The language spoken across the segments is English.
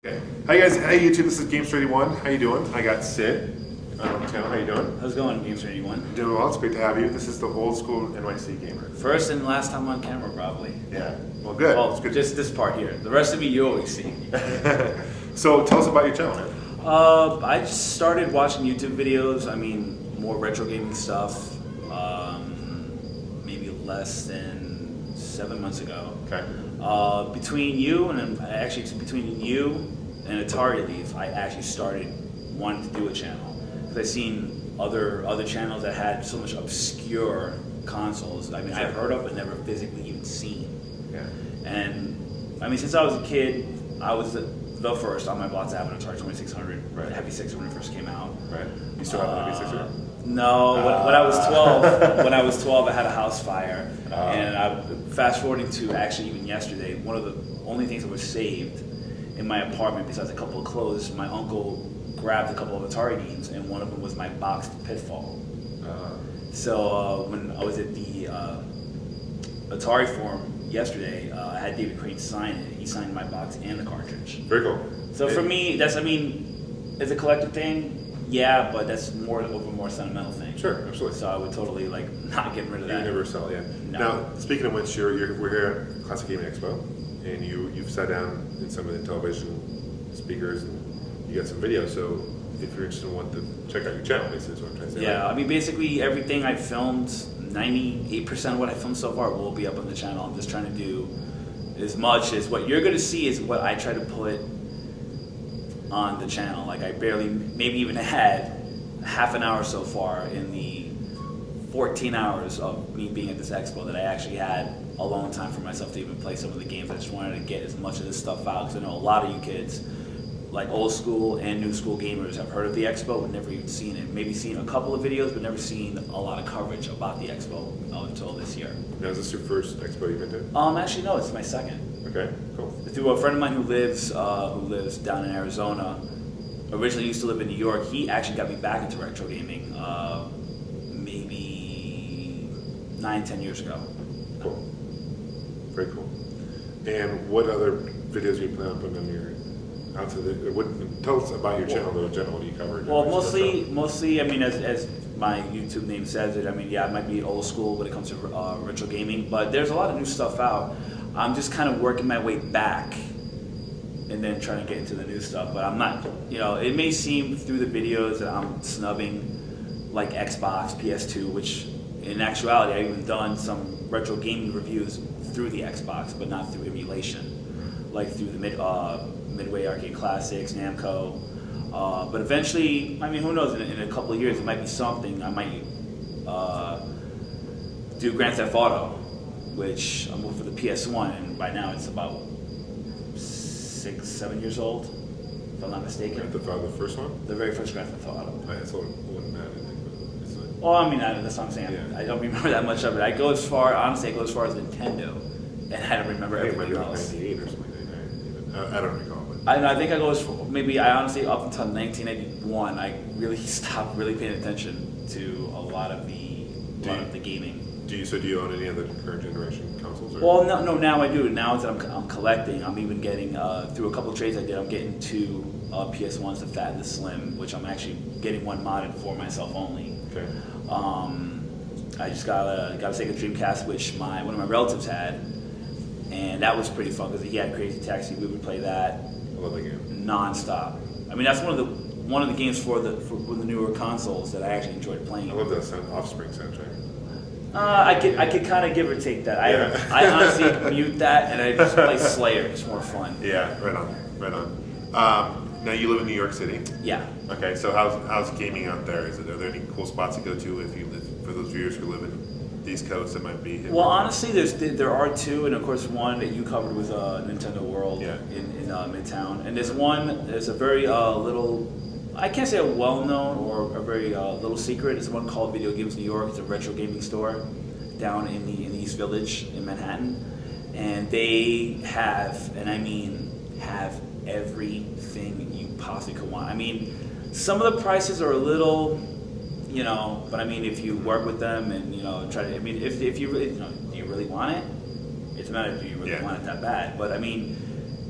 Okay. Hi guys, hey YouTube, this is Gamester81. How you doing? I got Sid on the channel. How you doing? How's it going, Gamester81? Doing well, it's great to have you. This is the old school NYC gamer. First and last time on camera, probably. Yeah, well good. Well, it's good. just this part here. The rest of me you always see. So tell us about your channel, man. I just started watching YouTube videos. I mean, more retro gaming stuff. Maybe less than 7 months ago. Okay. Between you and Atari Leaf, I actually started wanting to do a channel because I seen other channels that had so much obscure consoles. I mean, I've heard of but never physically even seen. Yeah. And I mean, since I was a kid, I was the first on my block to have an Atari 2600, right. Heavy Sixer when it first came out. Right. You still have the Heavy Sixer? No, when I was 12, I had a house fire, and fast forwarding to actually even yesterday, one of the only things that was saved in my apartment, besides a couple of clothes, my uncle grabbed a couple of Atari games, and one of them was my boxed Pitfall. So when I was at the Atari forum yesterday, I had David Crane sign it. He signed my box and the cartridge. Very cool. So for me, that's, I mean, it's a collector thing. Yeah, but that's more of a more sentimental thing. Sure, absolutely. So I would totally like not getting rid of that. You never sell, yeah. No. Now, speaking of which, we're here at Classic Gaming Expo, and you've sat down in some of the television speakers, and you got some videos. So if you're interested in want to check out your channel, basically, is what I'm trying to say. Yeah, right? I mean, basically everything I filmed, 98% of what I filmed so far will be up on the channel. I'm just trying to do as much as what you're going to see is what I try to put on the channel. Like I barely, maybe even had half an hour so far in the 14 hours of me being at this expo that I actually had alone time for myself to even play some of the games. I just wanted to get as much of this stuff out because I know a lot of you kids, like old school and new school gamers, have heard of the expo but never even seen it. Maybe seen a couple of videos but never seen a lot of coverage about the expo until this year. Now, is this your first expo you've been to? Actually no, it's my second. Okay, cool. Through a friend of mine who lives down in Arizona, originally used to live in New York. He actually got me back into retro gaming maybe 9-10 years ago. Cool. Very cool. And what other videos are you planning on putting on your tell us about your channel though in general. What do you cover? Well, mostly. I mean, as my YouTube name says it. I mean, yeah, it might be old school when it comes to retro gaming, but there's a lot of new stuff out. I'm just kind of working my way back and then trying to get into the new stuff, but I'm not, it may seem through the videos that I'm snubbing like Xbox, PS2, which in actuality I've even done some retro gaming reviews through the Xbox, but not through emulation, like through the Midway Arcade Classics, Namco. But eventually, I mean, who knows, in a couple of years it might be something. I might do Grand Theft Auto, which I'm moving for the PS1, and by now it's about 6-7 years old, if I'm not mistaken. Grand Theft Auto, the first one? The very first Grand Theft Auto. That's what wasn't bad, I think. But it's like, Well, I mean, that's what I'm saying. Yeah. I don't remember that much of it. Honestly, I go as far as Nintendo, and I don't remember I think it might everything be like else. 98 or something like that. I don't recall. But I think I go as far, maybe I honestly, up until 1981, I really stopped really paying attention to a lot of the gaming. Do you own any of the current generation consoles? Or? Well, no, now I do. Now that I'm collecting, I'm even getting, through a couple of trades I did, I'm getting 2 PS1s, the Fat and the Slim, which I'm actually getting one modded for myself only. Okay. I just got a Sega Dreamcast, which one of my relatives had, and that was pretty fun because he had Crazy Taxi. We would play that I love that game. non-stop. I mean, that's one of the games for the newer consoles that I actually enjoyed playing. I love that Offspring soundtrack. I could kind of give or take that. I honestly mute that and I just play Slayer. It's more fun. Yeah, right on. Now you live in New York City. Yeah. Okay, so how's gaming out there? Are there any cool spots to go to if you live, for those viewers who live in the East Coast that might be? Well, honestly, there are 2, and of course one that you covered with Nintendo World in Midtown, and there's a very little. I can't say a well-known or a very little secret. It's one called Video Games New York. It's a retro gaming store down in the East Village in Manhattan, and they have, and I mean have, everything you possibly could want. I mean, some of the prices are a little, but I mean, if you work with them and try to, I mean, if you really, do you really want it? It's a matter of do you really want it that bad? But I mean,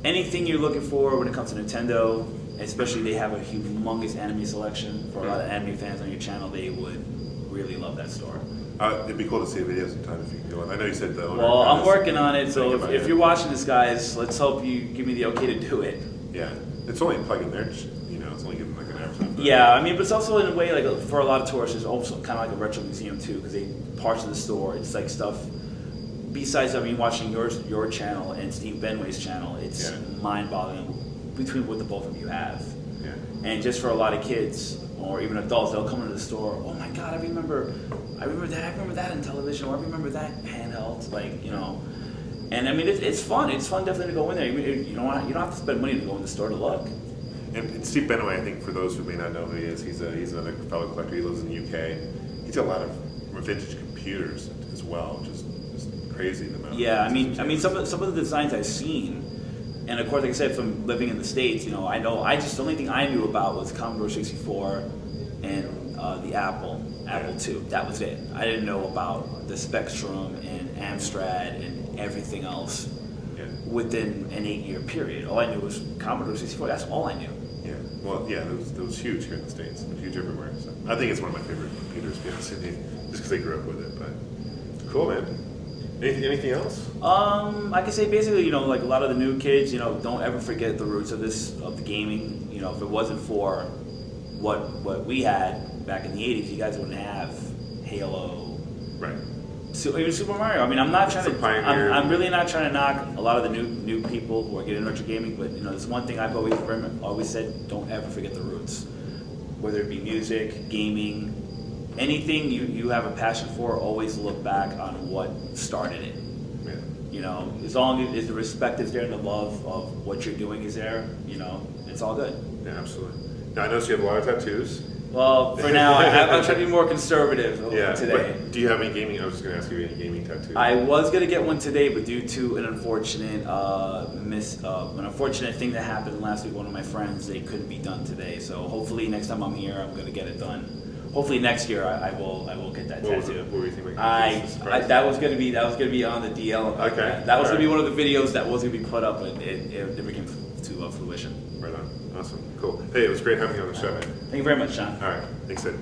anything you're looking for when it comes to Nintendo, especially they have a humongous anime selection for a lot of anime fans on your channel. They would really love that store. It'd be cool to see videos sometime if you can go on. I know you said the owner. Well, I'm working on it, so if you're watching this, guys, let's hope you give me the okay to do it. Yeah, it's only plugging there. You know, it's only giving like an hour. Yeah, I mean, but it's also in a way like for a lot of tourists, it's also kind of like a retro museum too, because they parts of the store, it's like stuff. Besides, I mean, watching your channel and Steve Benway's channel, it's mind-boggling between what the both of you have. Yeah. And just for a lot of kids or even adults, they'll come into the store. Oh my God, I remember that in television, or I remember that handheld, like, you know. And I mean, it's fun. It's fun definitely to go in there. You don't have to spend money to go in the store to look. And Steve Benway, I think for those who may not know who he is, he's another fellow collector. He lives in the UK. He's got a lot of vintage computers as well, which is crazy the amount. Yeah, I mean, some of the designs I've seen, and of course, like I said, from living in the States, you know, the only thing I knew about was Commodore 64 and the Apple II. That was it. I didn't know about the Spectrum and Amstrad and everything else within an 8-year period. All I knew was Commodore 64. That's all I knew. Yeah. Well, yeah, it was huge here in the States. Huge everywhere. So I think it's one of my favorite computers, to be honest with you, just because I grew up with it. But cool, man. Anything else? I can say basically, you know, like a lot of the new kids, you know, don't ever forget the roots of the gaming. You know, if it wasn't for what we had back in the 80s, you guys wouldn't have Halo. Right. So even Super Mario. I mean, I'm really not trying to knock a lot of the new people who are getting into retro gaming, but you know, there's one thing I've always said: don't ever forget the roots. Whether it be music, gaming, anything you have a passion for, always look back on what started it. Yeah. You know, as long as the respect is there and the love of what you're doing is there, you know, it's all good. Yeah, absolutely. Now I notice you have a lot of tattoos. Well, for now, I'm trying to be more conservative today. But do you have any gaming? I was just going to ask you any gaming tattoos. I was going to get one today, but due to an unfortunate thing that happened last week, one of my friends, they couldn't be done today. So hopefully next time I'm here, I'm going to get it done. Hopefully next year I will get that tattoo. What were you thinking? That was going to be on the DL. Okay. That was going to be one of the videos that was going to be put up, and it never came to fruition. Right on. Awesome. Cool. Hey, it was great having you on the show, man. Thank you very much, Sean. All right. Thanks, Sid.